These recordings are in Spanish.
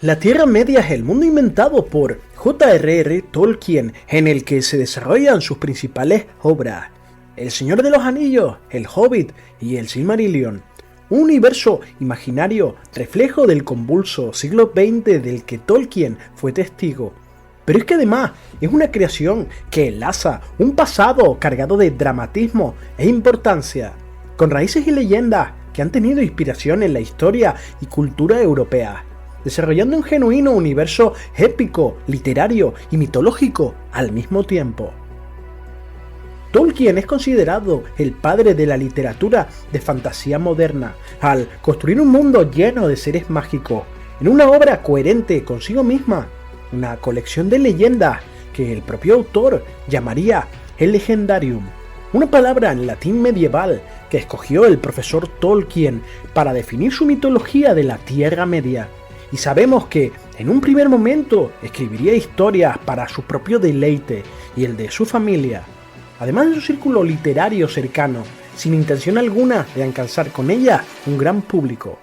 La Tierra Media es el mundo inventado por J.R.R. Tolkien, en el que se desarrollan sus principales obras: El Señor de los Anillos, El Hobbit y El Silmarillion. Un universo imaginario, reflejo del convulso siglo XX del que Tolkien fue testigo. Pero es que además es una creación que enlaza un pasado cargado de dramatismo e importancia, con raíces y leyendas que han tenido inspiración en la historia y cultura europea, desarrollando un genuino universo épico, literario y mitológico al mismo tiempo. Tolkien es considerado el padre de la literatura de fantasía moderna, al construir un mundo lleno de seres mágicos, en una obra coherente consigo misma, una colección de leyendas que el propio autor llamaría el Legendarium, una palabra en latín medieval que escogió el profesor Tolkien para definir su mitología de la Tierra Media. Y sabemos que, en un primer momento, escribiría historias para su propio deleite y el de su familia, además de su círculo literario cercano, sin intención alguna de alcanzar con ella un gran público.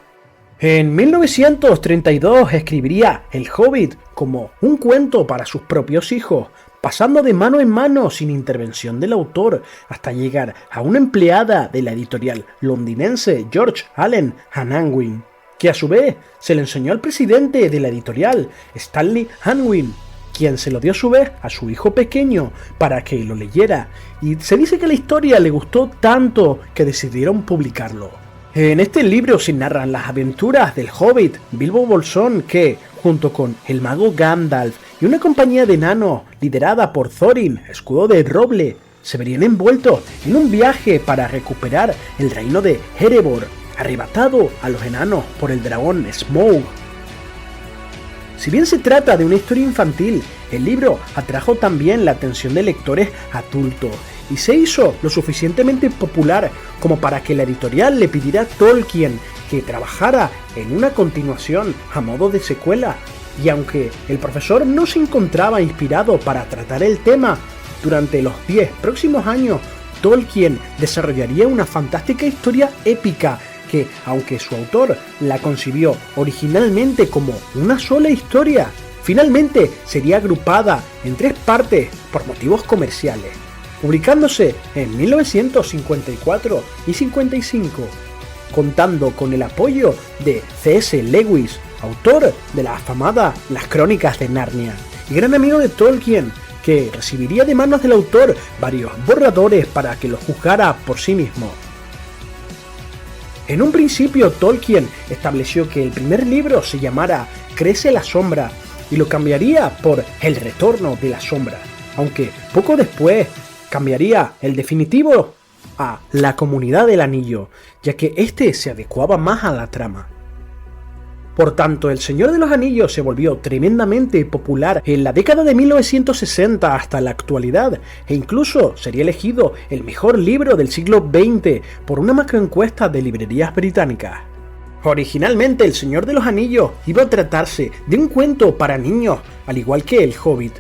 En 1932 escribiría El Hobbit como un cuento para sus propios hijos, pasando de mano en mano sin intervención del autor, hasta llegar a una empleada de la editorial londinense George Allen Unwin, que a su vez se le enseñó al presidente de la editorial, Stanley Unwin, quien se lo dio a su vez a su hijo pequeño para que lo leyera, y se dice que la historia le gustó tanto que decidieron publicarlo. En este libro se narran las aventuras del Hobbit Bilbo Bolsón que, junto con el mago Gandalf y una compañía de enanos liderada por Thorin, escudo de roble, se verían envueltos en un viaje para recuperar el reino de Erebor, arrebatado a los enanos por el dragón Smaug. Si bien se trata de una historia infantil, el libro atrajo también la atención de lectores adultos y se hizo lo suficientemente popular como para que la editorial le pidiera a Tolkien que trabajara en una continuación a modo de secuela. Y aunque el profesor no se encontraba inspirado para tratar el tema, durante los 10 próximos años Tolkien desarrollaría una fantástica historia épica que, aunque su autor la concibió originalmente como una sola historia, finalmente sería agrupada en 3 partes por motivos comerciales, publicándose en 1954 y 55, contando con el apoyo de C.S. Lewis, autor de la afamada Las Crónicas de Narnia, y gran amigo de Tolkien, que recibiría de manos del autor varios borradores para que los juzgara por sí mismo. En un principio Tolkien estableció que el primer libro se llamara Crece la Sombra y lo cambiaría por El Retorno de la Sombra, aunque poco después cambiaría el definitivo a La Comunidad del Anillo, ya que este se adecuaba más a la trama. Por tanto, El Señor de los Anillos se volvió tremendamente popular en la década de 1960 hasta la actualidad, e incluso sería elegido el mejor libro del siglo XX por una macroencuesta de librerías británicas. Originalmente, El Señor de los Anillos iba a tratarse de un cuento para niños, al igual que El Hobbit,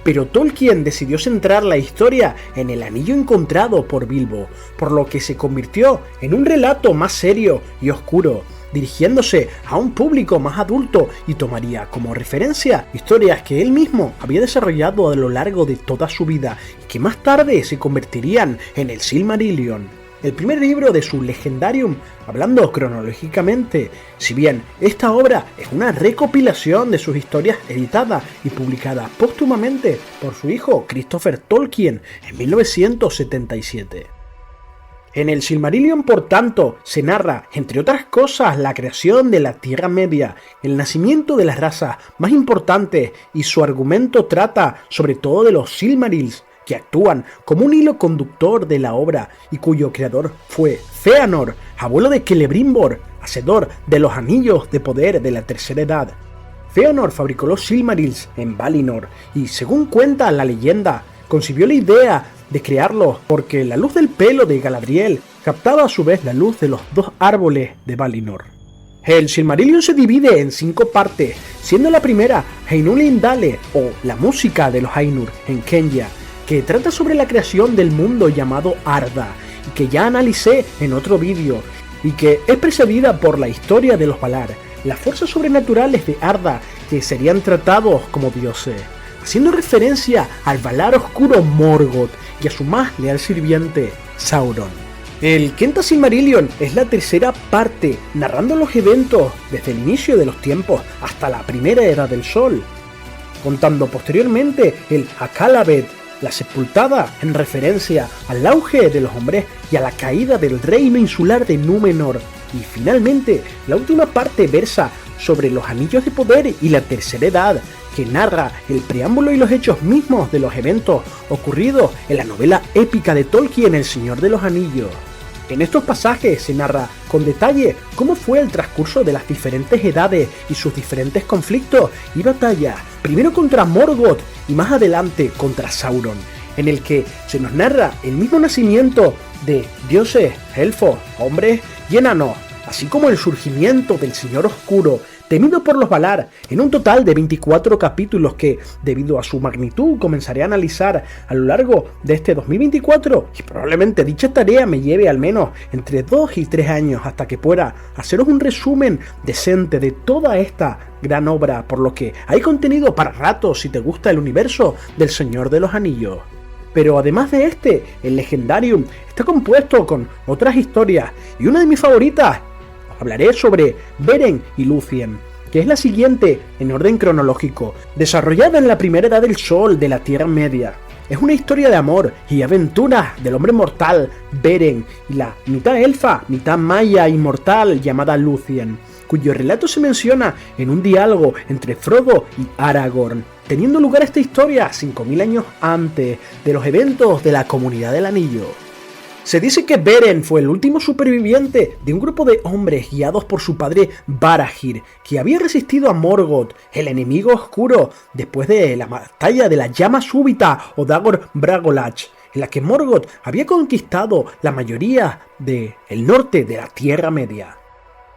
pero Tolkien decidió centrar la historia en el anillo encontrado por Bilbo, por lo que se convirtió en un relato más serio y oscuro, dirigiéndose a un público más adulto, y tomaría como referencia historias que él mismo había desarrollado a lo largo de toda su vida y que más tarde se convertirían en el Silmarillion, el primer libro de su Legendarium. Hablando cronológicamente, si bien esta obra es una recopilación de sus historias editada y publicada póstumamente por su hijo Christopher Tolkien en 1977. En el Silmarillion, por tanto, se narra, entre otras cosas, la creación de la Tierra Media, el nacimiento de las razas más importantes, y su argumento trata sobre todo de los Silmarils, que actúan como un hilo conductor de la obra y cuyo creador fue Fëanor, abuelo de Celebrimbor, hacedor de los anillos de poder de la Tercera Edad. Fëanor fabricó los Silmarils en Valinor y, según cuenta la leyenda, concibió la idea de crearlos porque la luz del pelo de Galadriel captaba a su vez la luz de los 2 árboles de Valinor. El Silmarillion se divide en 5 partes, siendo la primera Ainur Indale, o la música de los Ainur en Quenya, que trata sobre la creación del mundo llamado Arda, y que ya analicé en otro vídeo, y que es precedida por la historia de los Valar, las fuerzas sobrenaturales de Arda, que serían tratados como dioses, haciendo referencia al Valar oscuro Morgoth y a su más leal sirviente, Sauron. El Quenta Silmarillion es la tercera parte, narrando los eventos desde el inicio de los tiempos hasta la primera Edad del Sol, contando posteriormente el Akallabeth, la sepultada, en referencia al auge de los hombres y a la caída del reino insular de Númenor, y finalmente la última parte versa sobre los Anillos de Poder y la Tercera Edad, que narra el preámbulo y los hechos mismos de los eventos ocurridos en la novela épica de Tolkien, El Señor de los Anillos. En estos pasajes se narra con detalle cómo fue el transcurso de las diferentes edades y sus diferentes conflictos y batallas, primero contra Morgoth y más adelante contra Sauron, en el que se nos narra el mismo nacimiento de dioses, elfos, hombres y enanos, así como el surgimiento del Señor Oscuro, temido por los Valar, en un total de 24 capítulos que, debido a su magnitud, comenzaré a analizar a lo largo de este 2024, y probablemente dicha tarea me lleve al menos entre 2 y 3 años hasta que pueda haceros un resumen decente de toda esta gran obra, por lo que hay contenido para rato si te gusta el universo del Señor de los Anillos. Pero además de el Legendarium está compuesto con otras historias, y una de mis favoritas, hablaré sobre Beren y Lúthien, que es la siguiente en orden cronológico, desarrollada en la primera Edad del Sol de la Tierra Media. Es una historia de amor y aventuras del hombre mortal Beren y la mitad elfa, mitad maya inmortal llamada Lúthien, cuyo relato se menciona en un diálogo entre Frodo y Aragorn, teniendo lugar esta historia 5000 años antes de los eventos de la Comunidad del Anillo. Se dice que Beren fue el último superviviente de un grupo de hombres guiados por su padre Barahir, que había resistido a Morgoth, el enemigo oscuro, después de la batalla de la llama súbita o Dagor Bragolach, en la que Morgoth había conquistado la mayoría del norte de la Tierra Media.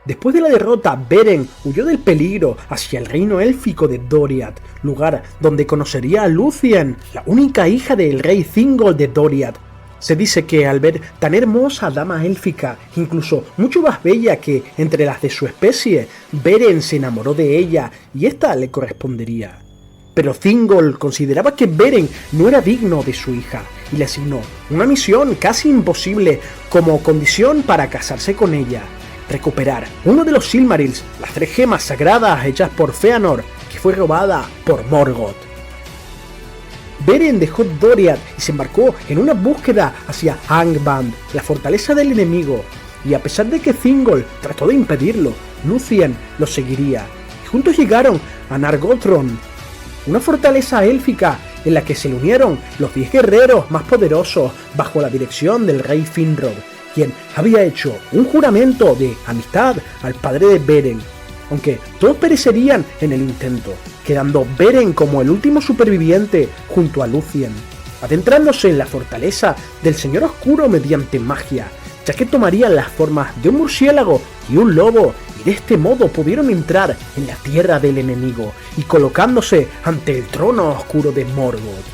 Después de la derrota, Beren huyó del peligro hacia el reino élfico de Doriath, lugar donde conocería a Lúthien, la única hija del rey Thingol de Doriath. Se dice que al ver tan hermosa dama élfica, incluso mucho más bella que entre las de su especie, Beren se enamoró de ella y ésta le correspondería. Pero Thingol consideraba que Beren no era digno de su hija y le asignó una misión casi imposible como condición para casarse con ella: recuperar uno de los Silmarils, las 3 gemas sagradas hechas por Fëanor, que fue robada por Morgoth. Beren dejó Doriath y se embarcó en una búsqueda hacia Angband, la fortaleza del enemigo, y a pesar de que Thingol trató de impedirlo, Lúthien lo seguiría, y juntos llegaron a Nargothrond, una fortaleza élfica en la que se le unieron los 10 guerreros más poderosos bajo la dirección del rey Finrod, quien había hecho un juramento de amistad al padre de Beren, aunque todos perecerían en el intento, quedando Beren como el último superviviente junto a Lúthien, adentrándose en la fortaleza del Señor Oscuro mediante magia, ya que tomarían las formas de un murciélago y un lobo, y de este modo pudieron entrar en la tierra del enemigo y colocándose ante el trono oscuro de Morgoth.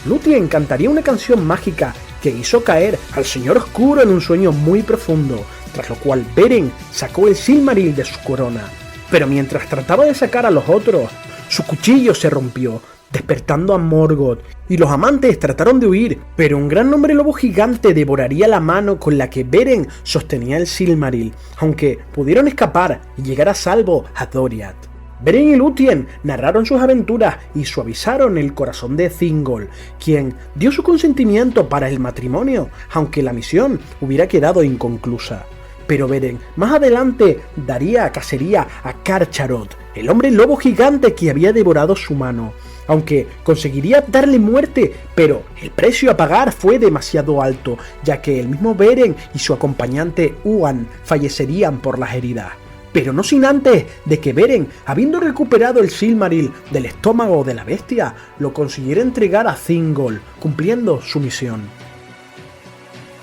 Lúthien cantaría una canción mágica que hizo caer al Señor Oscuro en un sueño muy profundo, tras lo cual Beren sacó el Silmaril de su corona. Pero mientras trataba de sacar a los otros, su cuchillo se rompió, despertando a Morgoth, y los amantes trataron de huir, pero un gran hombre lobo gigante devoraría la mano con la que Beren sostenía el Silmaril, aunque pudieron escapar y llegar a salvo a Doriath. Beren y Lúthien narraron sus aventuras y suavizaron el corazón de Thingol, quien dio su consentimiento para el matrimonio, aunque la misión hubiera quedado inconclusa. Pero Beren más adelante daría cacería a Carcharoth, el hombre lobo gigante que había devorado su mano, aunque conseguiría darle muerte, pero el precio a pagar fue demasiado alto, ya que el mismo Beren y su acompañante Huan fallecerían por las heridas. Pero no sin antes de que Beren, habiendo recuperado el Silmaril del estómago de la bestia, lo consiguiera entregar a Thingol, cumpliendo su misión.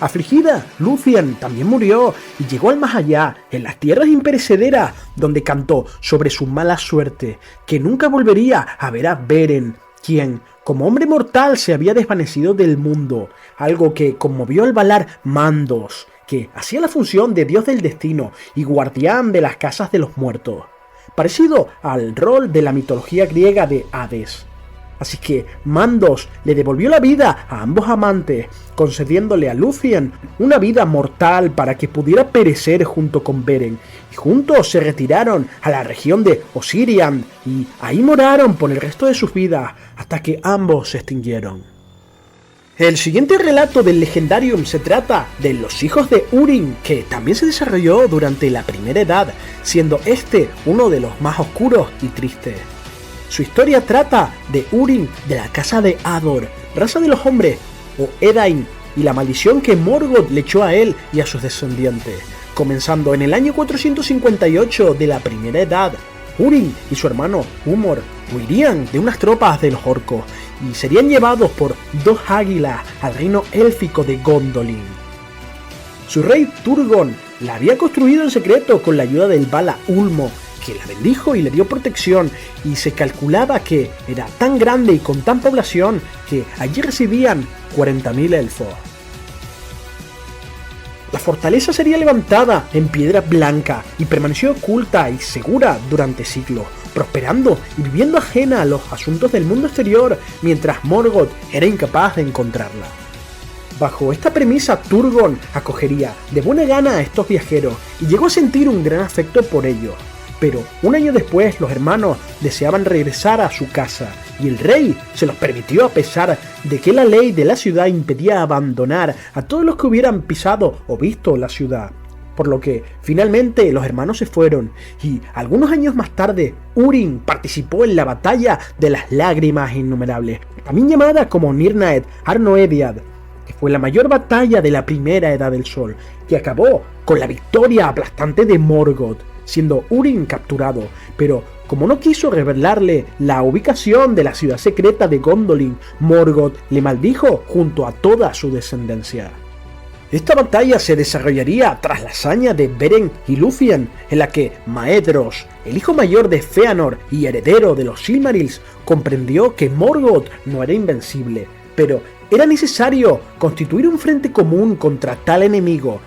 Afligida, Lúthien también murió y llegó al más allá, en las tierras imperecederas, donde cantó sobre su mala suerte, que nunca volvería a ver a Beren, quien, como hombre mortal, se había desvanecido del mundo, algo que conmovió al Valar Mandos, que hacía la función de dios del destino y guardián de las casas de los muertos. parecido al rol de la mitología griega de Hades. Así que Mandos le devolvió la vida a ambos amantes, concediéndole a Lúthien una vida mortal para que pudiera perecer junto con Beren, y juntos se retiraron a la región de Osiriand y ahí moraron por el resto de sus vidas hasta que ambos se extinguieron. El siguiente relato del Legendarium se trata de los hijos de Húrin, que también se desarrolló durante la Primera Edad, siendo este uno de los más oscuros y tristes. Su historia trata de Húrin de la casa de Ador, raza de los hombres, o Edain, y la maldición que Morgoth le echó a él y a sus descendientes. Comenzando en el año 458 de la Primera Edad, Húrin y su hermano Humor huirían de unas tropas de los orcos y serían llevados por dos águilas al reino élfico de Gondolin. Su rey Turgon la había construido en secreto con la ayuda del Vala Ulmo, que la bendijo y le dio protección, y se calculaba que era tan grande y con tan población que allí residían 40.000 elfos. La fortaleza sería levantada en piedra blanca y permaneció oculta y segura durante siglos, prosperando y viviendo ajena a los asuntos del mundo exterior, mientras Morgoth era incapaz de encontrarla. Bajo esta premisa, Turgon acogería de buena gana a estos viajeros y llegó a sentir un gran afecto por ellos. Pero un año después los hermanos deseaban regresar a su casa y el rey se los permitió a pesar de que la ley de la ciudad impedía abandonar a todos los que hubieran pisado o visto la ciudad. Por lo que finalmente los hermanos se fueron y algunos años más tarde Húrin participó en la batalla de las lágrimas innumerables, también llamada como Nirnaeth Arnoediad, que fue la mayor batalla de la Primera Edad del Sol, que acabó con la victoria aplastante de Morgoth, siendo Húrin capturado, pero como no quiso revelarle la ubicación de la ciudad secreta de Gondolin, Morgoth le maldijo junto a toda su descendencia. Esta batalla se desarrollaría tras la hazaña de Beren y Lúthien, en la que Maedhros, el hijo mayor de Fëanor y heredero de los Silmarils, comprendió que Morgoth no era invencible, pero era necesario constituir un frente común contra tal enemigo.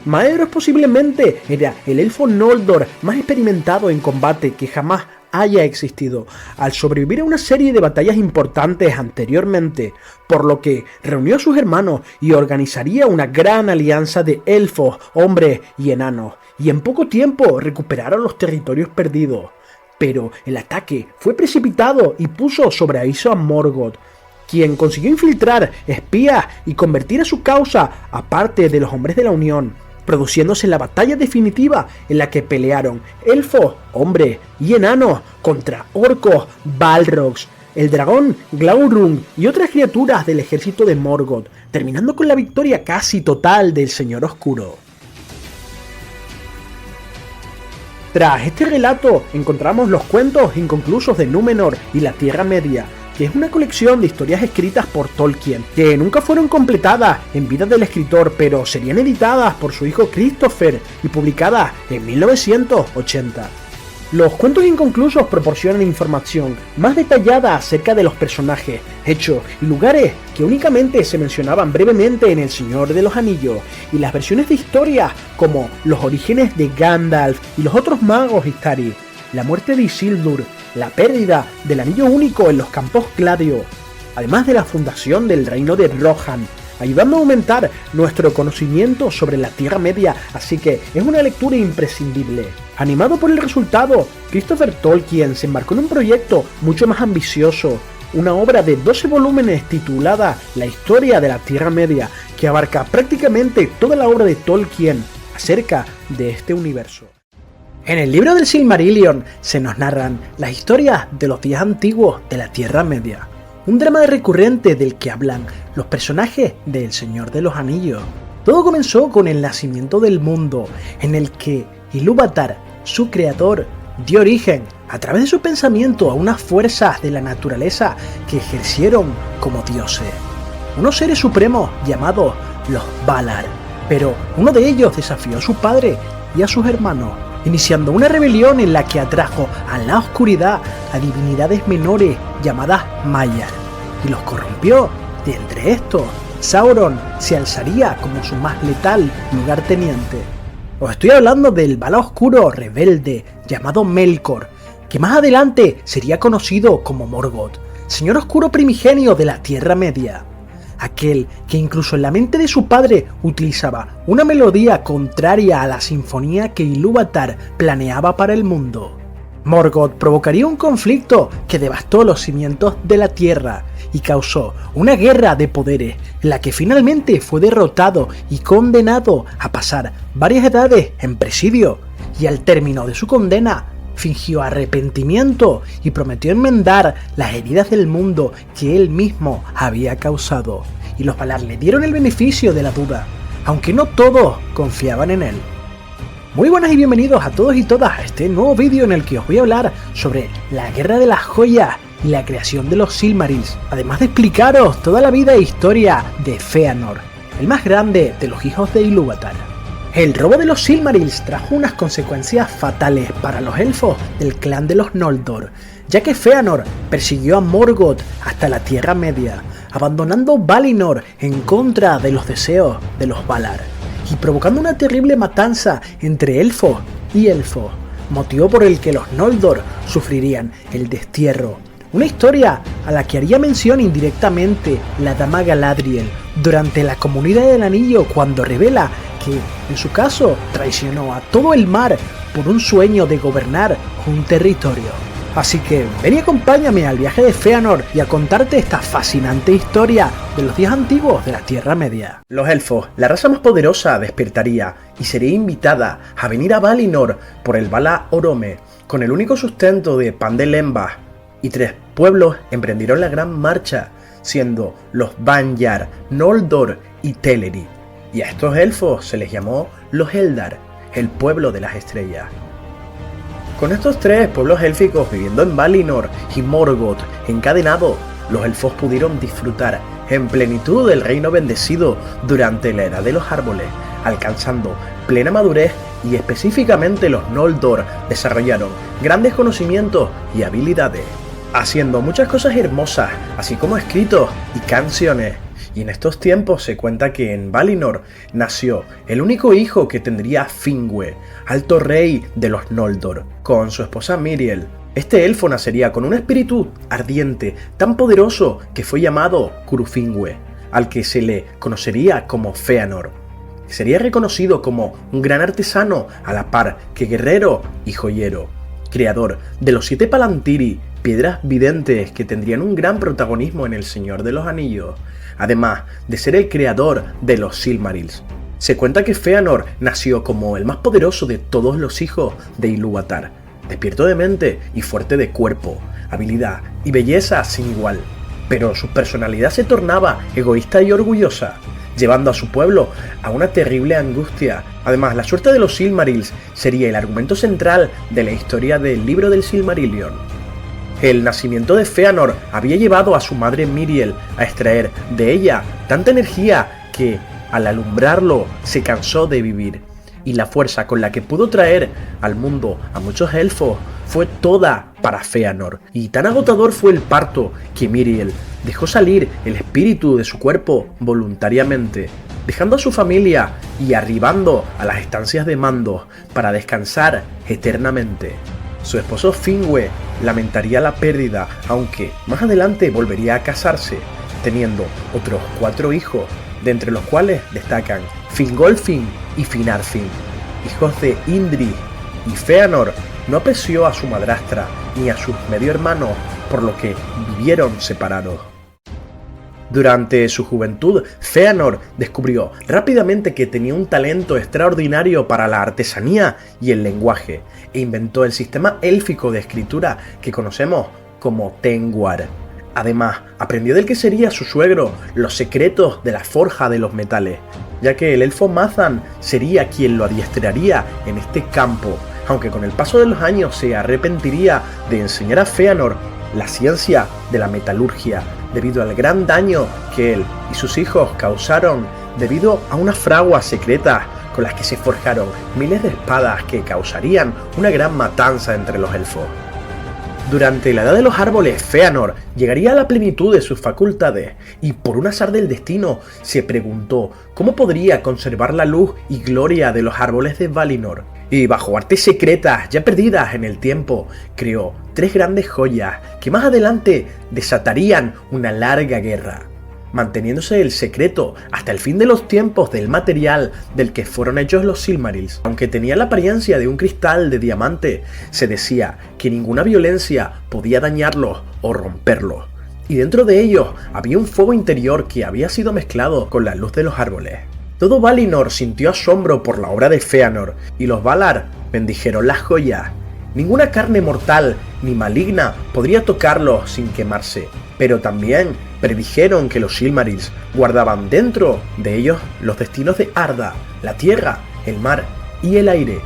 Maedhros posiblemente era el elfo Noldor más experimentado en combate que jamás haya existido, al sobrevivir a una serie de batallas importantes anteriormente, por lo que reunió a sus hermanos y organizaría una gran alianza de elfos, hombres y enanos, y en poco tiempo recuperaron los territorios perdidos. Pero el ataque fue precipitado y puso sobre aviso a Morgoth, quien consiguió infiltrar espías y convertir a su causa a parte de los hombres de la Unión, produciéndose la batalla definitiva en la que pelearon elfos, hombres y enanos contra orcos, balrogs, el dragón Glaurung y otras criaturas del ejército de Morgoth, terminando con la victoria casi total del Señor Oscuro. Tras este relato encontramos los cuentos inconclusos de Númenor y la Tierra Media, que es una colección de historias escritas por Tolkien, que nunca fueron completadas en vida del escritor, pero serían editadas por su hijo Christopher y publicadas en 1980. Los cuentos inconclusos proporcionan información más detallada acerca de los personajes, hechos y lugares que únicamente se mencionaban brevemente en El Señor de los Anillos, y las versiones de historias como los orígenes de Gandalf y los otros magos Istari, la muerte de Isildur, la pérdida del anillo único en los Campos Gladio, además de la fundación del reino de Rohan, ayudando a aumentar nuestro conocimiento sobre la Tierra Media, así que es una lectura imprescindible. Animado por el resultado, Christopher Tolkien se embarcó en un proyecto mucho más ambicioso, una obra de 12 volúmenes titulada La Historia de la Tierra Media, que abarca prácticamente toda la obra de Tolkien acerca de este universo. En el libro del Silmarillion se nos narran las historias de los días antiguos de la Tierra Media, un drama recurrente del que hablan los personajes de El Señor de los Anillos. Todo comenzó con el nacimiento del mundo, en el que Ilúvatar, su creador, dio origen, a través de su pensamiento, a unas fuerzas de la naturaleza que ejercieron como dioses, unos seres supremos llamados los Valar. Pero uno de ellos desafió a su padre y a sus hermanos, iniciando una rebelión en la que atrajo a la oscuridad a divinidades menores llamadas Maiar, y los corrompió. De entre estos, Sauron se alzaría como su más letal lugarteniente. Os estoy hablando del Vala oscuro rebelde llamado Melkor, que más adelante sería conocido como Morgoth, señor oscuro primigenio de la Tierra Media. Aquel que incluso en la mente de su padre utilizaba una melodía contraria a la sinfonía que Ilúvatar planeaba para el mundo. Morgoth provocaría un conflicto que devastó los cimientos de la Tierra y causó una guerra de poderes en la que finalmente fue derrotado y condenado a pasar varias edades en presidio, y al término de su condena fingió arrepentimiento y prometió enmendar las heridas del mundo que él mismo había causado, y los Valar le dieron el beneficio de la duda, aunque no todos confiaban en él. Muy buenas y bienvenidos a todos y todas a este nuevo vídeo en el que os voy a hablar sobre la Guerra de las Joyas y la creación de los Silmarils, además de explicaros toda la vida e historia de Fëanor, el más grande de los hijos de Ilúvatar. El robo de los Silmarils trajo unas consecuencias fatales para los elfos del clan de los Noldor, ya que Fëanor persiguió a Morgoth hasta la Tierra Media, abandonando Valinor en contra de los deseos de los Valar, y provocando una terrible matanza entre elfos y elfos, motivo por el que los Noldor sufrirían el destierro. Una historia a la que haría mención indirectamente la dama Galadriel durante la Comunidad del Anillo, cuando revela que, en su caso, traicionó a todo el mar por un sueño de gobernar un territorio. Así que ven y acompáñame al viaje de Fëanor y a contarte esta fascinante historia de los días antiguos de la Tierra Media. Los elfos, la raza más poderosa, despertaría y sería invitada a venir a Valinor por el Vala Orome, con el único sustento de pan de lembas, y 3 pueblos emprendieron la gran marcha, siendo los Vanyar, Noldor y Teleri, y a estos elfos se les llamó los Eldar, el pueblo de las estrellas. Con estos 3 pueblos élficos viviendo en Valinor y Morgoth encadenado, los elfos pudieron disfrutar en plenitud del reino bendecido durante la Edad de los Árboles, alcanzando plena madurez, y específicamente los Noldor desarrollaron grandes conocimientos y habilidades, haciendo muchas cosas hermosas, así como escritos y canciones. Y en estos tiempos se cuenta que en Valinor nació el único hijo que tendría Finwë, alto rey de los Noldor, con su esposa Miriel. Este elfo nacería con un espíritu ardiente tan poderoso que fue llamado Curufingüe, al que se le conocería como Fëanor. Sería reconocido como un gran artesano a la par que guerrero y joyero, creador de los 7 Palantiri, piedras videntes que tendrían un gran protagonismo en El Señor de los Anillos, además de ser el creador de los Silmarils. Se cuenta que Fëanor nació como el más poderoso de todos los hijos de Ilúvatar, despierto de mente y fuerte de cuerpo, habilidad y belleza sin igual, pero su personalidad se tornaba egoísta y orgullosa, llevando a su pueblo a una terrible angustia. Además, la suerte de los Silmarils sería el argumento central de la historia del libro del Silmarillion. El nacimiento de Fëanor había llevado a su madre Miriel a extraer de ella tanta energía que, al alumbrarlo, se cansó de vivir, y la fuerza con la que pudo traer al mundo a muchos elfos fue toda para Fëanor, y tan agotador fue el parto que Miriel dejó salir el espíritu de su cuerpo voluntariamente, dejando a su familia y arribando a las estancias de mando para descansar eternamente. Su esposo Finwë lamentaría la pérdida, aunque más adelante volvería a casarse, teniendo otros 4 hijos, de entre los cuales destacan Fingolfin y Finarfin, hijos de Indri, y Fëanor no apreció a su madrastra ni a sus medio hermanos, por lo que vivieron separados. Durante su juventud, Fëanor descubrió rápidamente que tenía un talento extraordinario para la artesanía y el lenguaje, e inventó el sistema élfico de escritura que conocemos como Tengwar. Además, aprendió del que sería su suegro los secretos de la forja de los metales, ya que el elfo Mazan sería quien lo adiestraría en este campo, aunque con el paso de los años se arrepentiría de enseñar a Fëanor la ciencia de la metalurgia, debido al gran daño que él y sus hijos causaron debido a unas fraguas secretas con las que se forjaron miles de espadas que causarían una gran matanza entre los elfos. Durante la Edad de los Árboles, Fëanor llegaría a la plenitud de sus facultades y por un azar del destino se preguntó cómo podría conservar la luz y gloria de los árboles de Valinor. Y bajo artes secretas ya perdidas en el tiempo, creó 3 grandes joyas que más adelante desatarían una larga guerra, manteniéndose el secreto hasta el fin de los tiempos del material del que fueron hechos los Silmarils. Aunque tenía la apariencia de un cristal de diamante, se decía que ninguna violencia podía dañarlos o romperlos, y dentro de ellos había un fuego interior que había sido mezclado con la luz de los árboles. Todo Valinor sintió asombro por la obra de Fëanor, y los Valar bendijeron las joyas. Ninguna carne mortal ni maligna podría tocarlos sin quemarse, pero también predijeron que los Silmarils guardaban dentro de ellos los destinos de Arda, la tierra, el mar y el aire.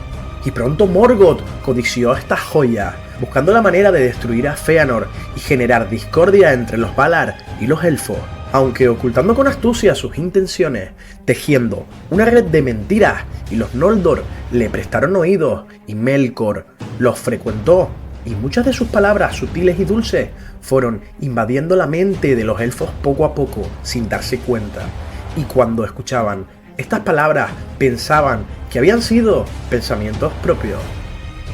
Y pronto Morgoth codició estas joyas, buscando la manera de destruir a Fëanor y generar discordia entre los Valar y los elfos, aunque ocultando con astucia sus intenciones, tejiendo una red de mentiras, y los Noldor le prestaron oídos y Melkor los frecuentó, y muchas de sus palabras sutiles y dulces fueron invadiendo la mente de los elfos poco a poco, sin darse cuenta. Y cuando escuchaban estas palabras pensaban que habían sido pensamientos propios.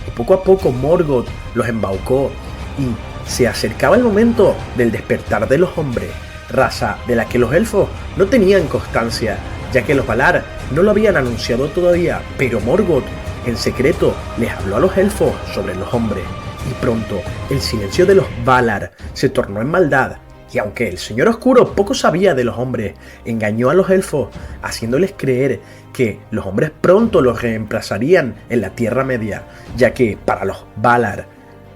Y poco a poco Morgoth los embaucó y se acercaba el momento del despertar de los hombres, raza de la que los elfos no tenían constancia, ya que los Valar no lo habían anunciado todavía, pero Morgoth en secreto les habló a los elfos sobre los hombres, y pronto el silencio de los Valar se tornó en maldad. Y aunque el Señor Oscuro poco sabía de los hombres, engañó a los elfos, haciéndoles creer que los hombres pronto los reemplazarían en la Tierra Media, ya que para los Valar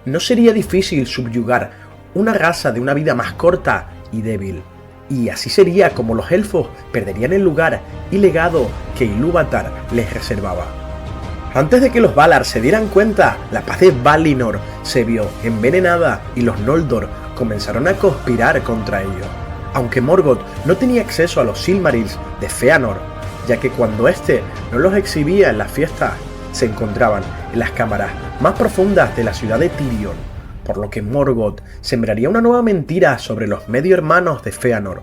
no sería difícil subyugar una raza de una vida más corta y débil. Y así sería como los elfos perderían el lugar y legado que Ilúvatar les reservaba. Antes de que los Valar se dieran cuenta, la paz de Valinor se vio envenenada y los Noldor comenzaron a conspirar contra ellos. Aunque Morgoth no tenía acceso a los Silmarils de Fëanor, ya que cuando éste no los exhibía en las fiestas, se encontraban en las cámaras más profundas de la ciudad de Tirion, por lo que Morgoth sembraría una nueva mentira sobre los medio hermanos de Fëanor.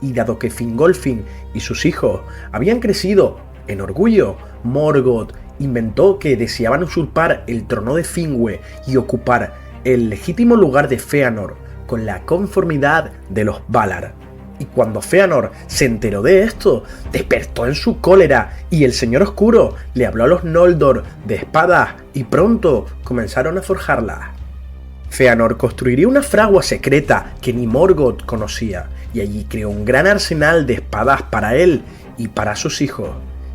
Y dado que Fingolfin y sus hijos habían crecido en orgullo, Morgoth inventó que deseaban usurpar el trono de Finwë y ocupar el legítimo lugar de Fëanor con la conformidad de los Valar. Y cuando Fëanor se enteró de esto, despertó en su cólera y el Señor Oscuro le habló a los Noldor de espadas y pronto comenzaron a forjarlas. Fëanor construiría una fragua secreta que ni Morgoth conocía y allí creó un gran arsenal de espadas para él y para sus hijos.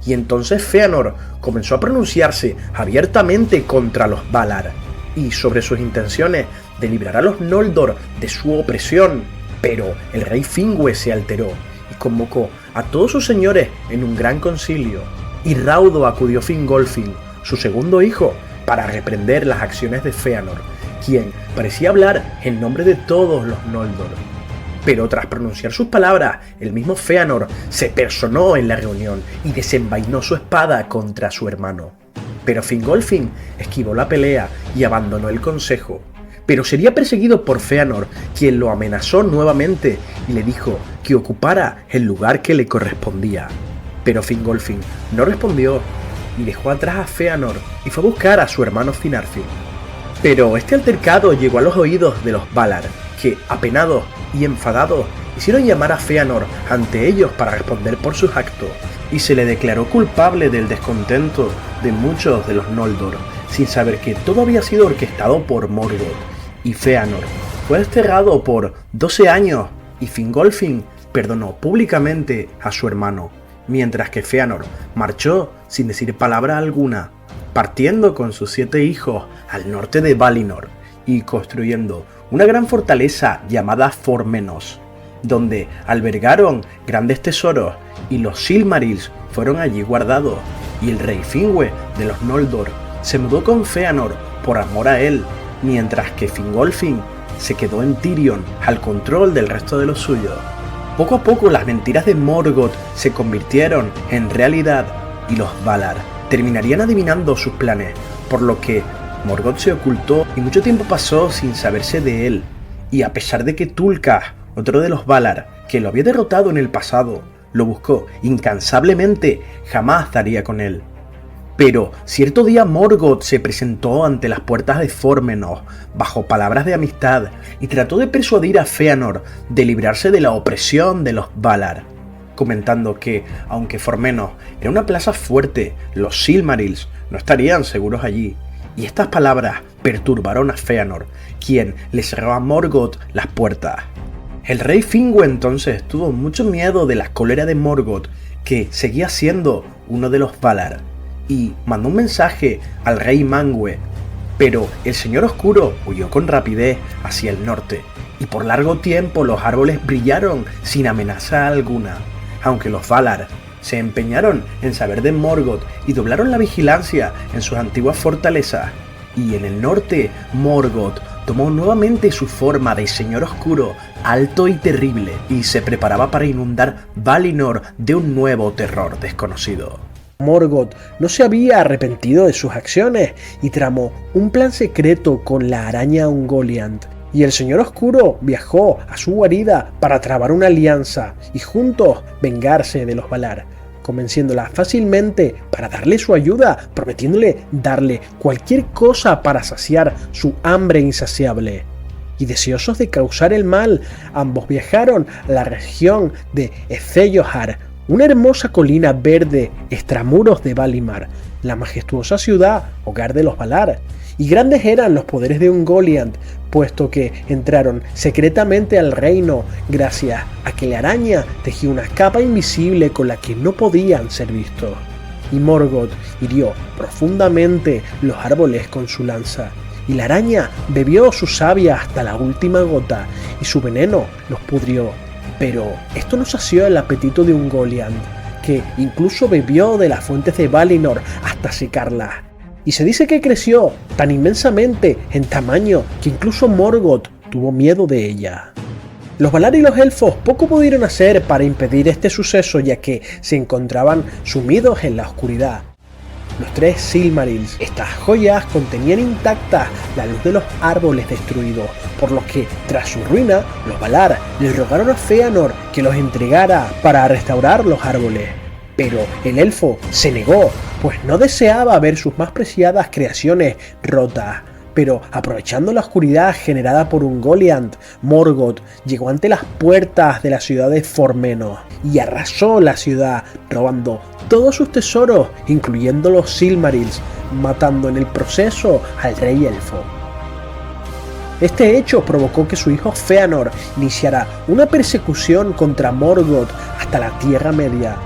Y entonces Fëanor comenzó a pronunciarse abiertamente contra los Valar y sobre sus intenciones de librar a los Noldor de su opresión. Pero el rey Finwë se alteró y convocó a todos sus señores en un gran concilio, y raudo acudió Fingolfin, su segundo hijo, para reprender las acciones de Fëanor, quien parecía hablar en nombre de todos los Noldor. Pero tras pronunciar sus palabras, el mismo Fëanor se personó en la reunión y desenvainó su espada contra su hermano. Pero Fingolfin esquivó la pelea y abandonó el consejo. Pero sería perseguido por Fëanor, quien lo amenazó nuevamente y le dijo que ocupara el lugar que le correspondía. Pero Fingolfin no respondió y dejó atrás a Fëanor y fue a buscar a su hermano Finarfin. Pero este altercado llegó a los oídos de los Valar, que, apenados y enfadados, hicieron llamar a Fëanor ante ellos para responder por sus actos, y se le declaró culpable del descontento de muchos de los Noldor, sin saber que todo había sido orquestado por Morgoth. Y Fëanor fue desterrado por 12 años y Fingolfin perdonó públicamente a su hermano, mientras que Fëanor marchó sin decir palabra alguna, partiendo con sus 7 hijos al norte de Valinor y construyendo una gran fortaleza llamada Formenos, donde albergaron grandes tesoros y los Silmarils fueron allí guardados, y el rey Finwë de los Noldor se mudó con Fëanor por amor a él, mientras que Fingolfin se quedó en Tirion al control del resto de los suyos. Poco a poco las mentiras de Morgoth se convirtieron en realidad y los Valar terminarían adivinando sus planes, por lo que Morgoth se ocultó y mucho tiempo pasó sin saberse de él, y a pesar de que Tulkas, otro de los Valar, que lo había derrotado en el pasado, lo buscó incansablemente, jamás daría con él. Pero cierto día Morgoth se presentó ante las puertas de Formenor bajo palabras de amistad y trató de persuadir a Fëanor de librarse de la opresión de los Valar, comentando que, aunque Formenor era una plaza fuerte, los Silmarils no estarían seguros allí, y estas palabras perturbaron a Fëanor, quien le cerró a Morgoth las puertas. El rey Finwë entonces tuvo mucho miedo de la cólera de Morgoth, que seguía siendo uno de los Valar, y mandó un mensaje al rey Manwë, pero el Señor Oscuro huyó con rapidez hacia el norte, y por largo tiempo los árboles brillaron sin amenaza alguna, aunque los Valar se empeñaron en saber de Morgoth y doblaron la vigilancia en sus antiguas fortalezas, y en el norte Morgoth tomó nuevamente su forma de Señor Oscuro, alto y terrible, y se preparaba para inundar Valinor de un nuevo terror desconocido. Morgoth no se había arrepentido de sus acciones y tramó un plan secreto con la araña Ungoliant, y el Señor Oscuro viajó a su guarida para trabar una alianza y juntos vengarse de los Valar, convenciéndola fácilmente para darle su ayuda, prometiéndole darle cualquier cosa para saciar su hambre insaciable. Y deseosos de causar el mal, ambos viajaron a la región de Etheyohar, una hermosa colina verde extramuros de Valimar, la majestuosa ciudad, hogar de los Valar. Y grandes eran los poderes de Ungoliant, puesto que entraron secretamente al reino gracias a que la araña tejía una capa invisible con la que no podían ser vistos. Y Morgoth hirió profundamente los árboles con su lanza, y la araña bebió su savia hasta la última gota, y su veneno los pudrió. Pero esto no sació el apetito de Ungoliant, que incluso bebió de las fuentes de Valinor hasta secarlas. Y se dice que creció tan inmensamente en tamaño que incluso Morgoth tuvo miedo de ella. Los Valar y los elfos poco pudieron hacer para impedir este suceso, ya que se encontraban sumidos en la oscuridad. Los tres Silmarils, estas joyas, contenían intacta la luz de los árboles destruidos, por lo que, tras su ruina, los Valar le rogaron a Fëanor que los entregara para restaurar los árboles. Pero el elfo se negó, pues no deseaba ver sus más preciadas creaciones rotas. Pero aprovechando la oscuridad generada por Ungoliant, Morgoth llegó ante las puertas de la ciudad de Formenor y arrasó la ciudad, robando todos sus tesoros, incluyendo los Silmarils, matando en el proceso al rey elfo. Este hecho provocó que su hijo Fëanor iniciara una persecución contra Morgoth hasta la Tierra Media,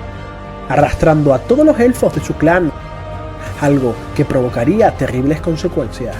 arrastrando a todos los elfos de su clan, algo que provocaría terribles consecuencias.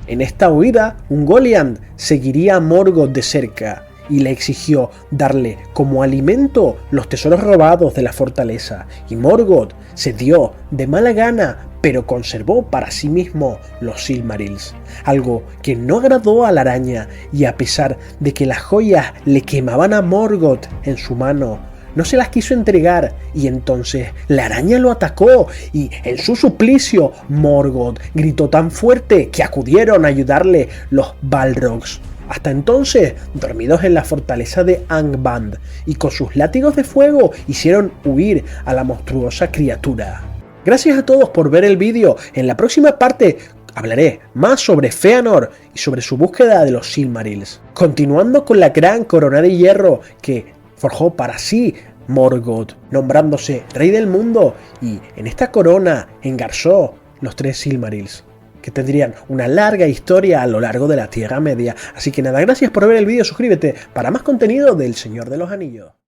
En esta huida, Ungoliant seguiría a Morgoth de cerca y le exigió darle como alimento los tesoros robados de la fortaleza, y Morgoth cedió de mala gana, pero conservó para sí mismo los Silmarils, algo que no agradó a la araña, y a pesar de que las joyas le quemaban a Morgoth en su mano, no se las quiso entregar, y entonces la araña lo atacó, y en su suplicio Morgoth gritó tan fuerte que acudieron a ayudarle los Balrogs, hasta entonces dormidos en la fortaleza de Angband, y con sus látigos de fuego hicieron huir a la monstruosa criatura. Gracias a todos por ver el vídeo. En la próxima parte hablaré más sobre Fëanor y sobre su búsqueda de los Silmarils, continuando con la gran corona de hierro que forjó para sí Morgoth, nombrándose rey del mundo, y en esta corona engarzó los tres Silmarils, que tendrían una larga historia a lo largo de la Tierra Media. Así que nada, gracias por ver el vídeo, suscríbete para más contenido del Señor de los Anillos.